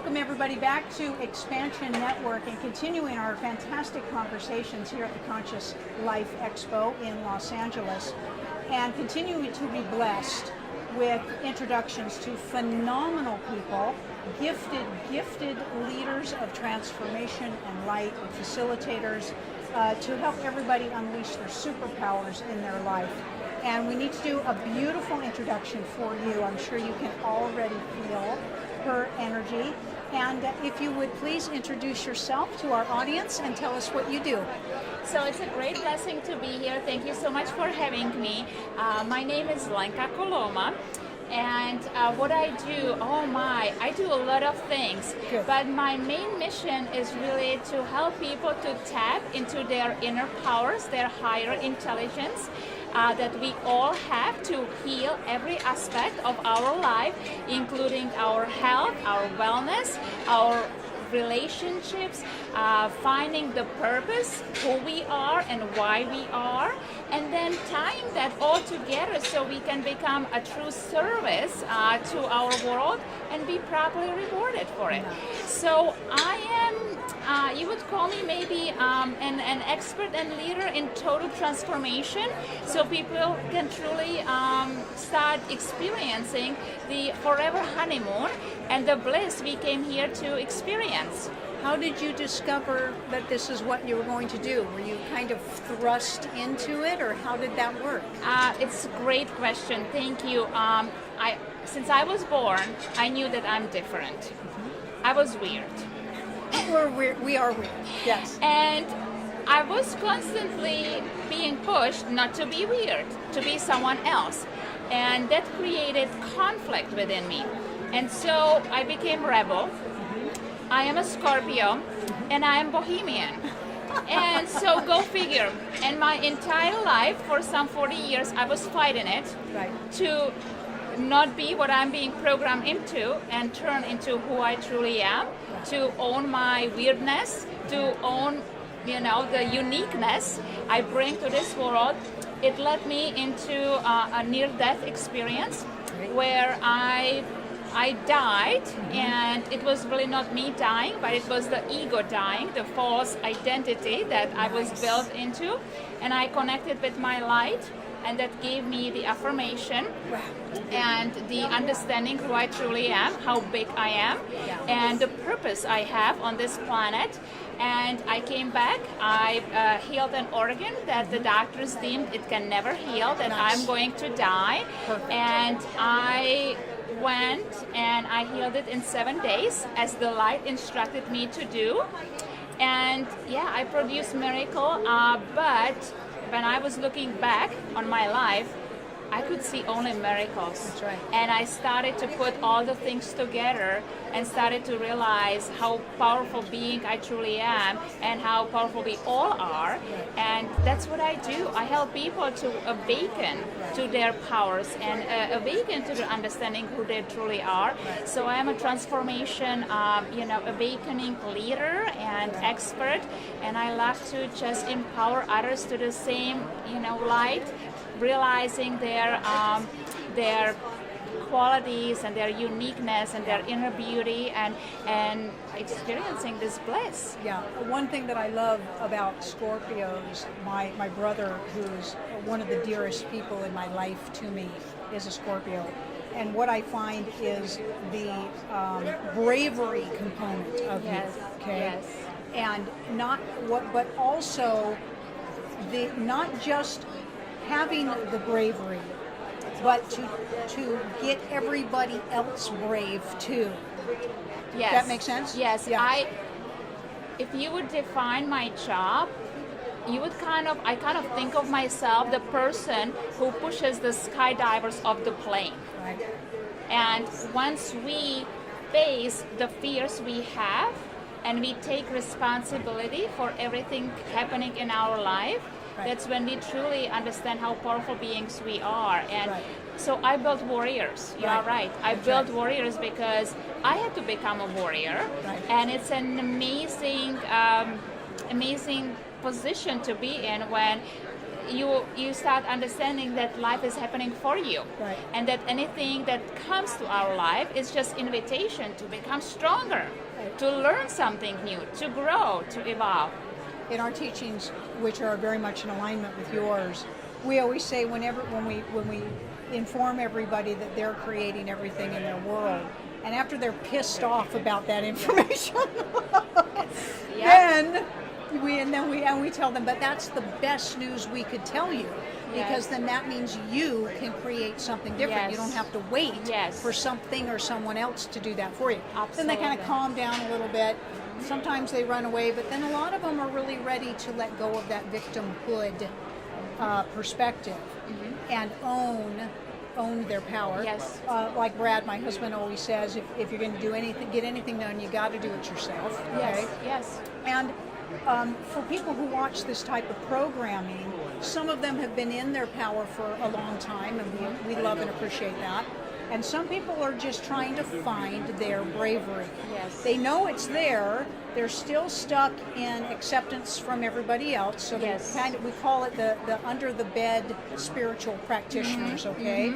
welcome everybody back to Xpnsion Network and continuing our fantastic conversations here at the Conscious Life Expo in Los Angeles, and continuing to be blessed with introductions to phenomenal people, gifted leaders of transformation and light, and facilitators to help everybody unleash their superpowers in their life. And we need to do a beautiful introduction for you. I'm sure you can already feel her energy. And if you would please introduce yourself to our audience and tell us what you do. So it's a great blessing to be here. Thank you so much for having me. My name is Lenka Koloma. And what I do, I do a lot of things. Good. But my main mission is really to help people to tap into their inner powers, their higher intelligence, that we all have to heal every aspect of our life, including our health, our wellness, our relationships, finding the purpose, who we are and why we are, and then tying that all together so we can become a true service to our world and be properly rewarded for it. So I am, you would call me maybe an expert and leader in total transformation, so people can truly start experiencing the forever honeymoon and the bliss we came here to experience. How did you discover that this is what you were going to do? Were you kind of thrust into it, or how did that work? It's a great question. Thank you. Since I was born, I knew that I'm different. Mm-hmm. I was weird. We are weird, yes. And I was constantly being pushed not to be weird, to be someone else. And that created conflict within me. And so I became rebel. I am a Scorpio, and I am Bohemian. And so go figure. And my entire life, for some 40 years, I was fighting it to not be what I'm being programmed into and turn into who I truly am, to own my weirdness, to own, the uniqueness I bring to this world. It led me into a near-death experience where I died, and it was really not me dying, but it was the ego dying, the false identity that I was built into, and I connected with my light, and that gave me the affirmation and the understanding who I truly am, how big I am, and the purpose I have on this planet. And I came back, I healed an organ that the doctors deemed it can never heal, that I'm going to die. And I went and I healed it in 7 days as the light instructed me to do. And I produced miracle, but when I was looking back on my life, I could see only miracles. That's right. And I started to put all the things together and started to realize how powerful being I truly am and how powerful we all are. And that's what I do. I help people to awaken to their powers and awaken to the understanding who they truly are. So I am a transformation, awakening leader and expert, and I love to just empower others to the same, light, realizing their qualities and their uniqueness and their inner beauty and experiencing this bliss. Yeah, one thing that I love about Scorpios, my brother, who's one of the dearest people in my life to me, is a Scorpio. And what I find is the bravery component of you, okay? Yes. And but also not just having the bravery, but to get everybody else brave too. Yes. That makes sense? Yes. Yeah. If you would define my job, I kind of think of myself the person who pushes the skydivers off the plane. Right. And once we face the fears we have and we take responsibility for everything happening in our life, that's when we truly understand how powerful beings we are. And so I built warriors. You are right. I built warriors because I had to become a warrior. And it's an amazing, amazing position to be in when you start understanding that life is happening for you, Right. and that anything that comes to our life is just invitation to become stronger, Right. to learn something new, to grow, to evolve. In our teachings, which are very much in alignment with yours, we always say when we inform everybody that they're creating everything in their world, and after they're pissed off about that information, Yeah. then we tell them, but that's the best news we could tell you, because Yes. then that means you can create something different. Yes. You don't have to wait Yes. for something or someone else to do that for you. Then they kind of Absolutely. calm down a little bit. Sometimes they run away, but then a lot of them are really ready to let go of that victimhood perspective and own their power. Yes. Like Brad, my husband, always says, if you're going to do anything, get anything done, you got to do it yourself. Okay? Yes. And for people who watch this type of programming, some of them have been in their power for a long time, and we love and appreciate that. And some people are just trying to find their bravery. Yes. They know it's there. They're still stuck in acceptance from everybody else. So Yes. we call it the under the bed spiritual practitioners. Okay.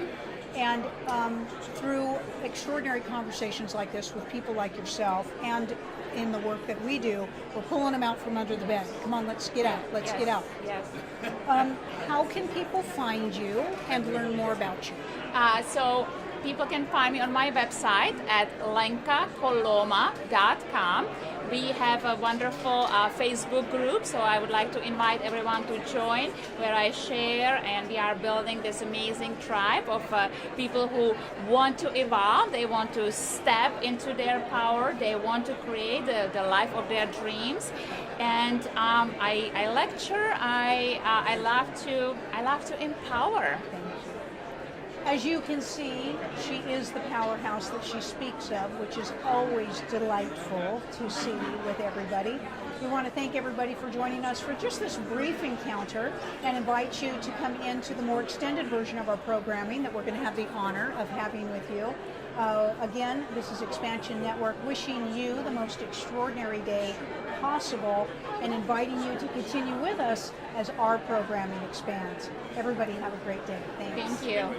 And through extraordinary conversations like this with people like yourself, and in the work that we do, we're pulling them out from under the bed. Come on, let's get out. Let's Yes. get out. Yes. How can people find you and learn more about you? So people can find me on my website at lenkakoloma.com. We have a wonderful Facebook group, so I would like to invite everyone to join, where I share, and we are building this amazing tribe of people who want to evolve. They want to step into their power. They want to create the life of their dreams. And I lecture. I love to empower. As you can see, she is the powerhouse that she speaks of, which is always delightful to see with everybody. We want to thank everybody for joining us for just this brief encounter, and invite you to come into the more extended version of our programming that we're going to have the honor of having with you. Again, this is Xpnsion Network wishing you the most extraordinary day possible, and inviting you to continue with us as our programming expands. Everybody have a great day. Thanks. Thank you.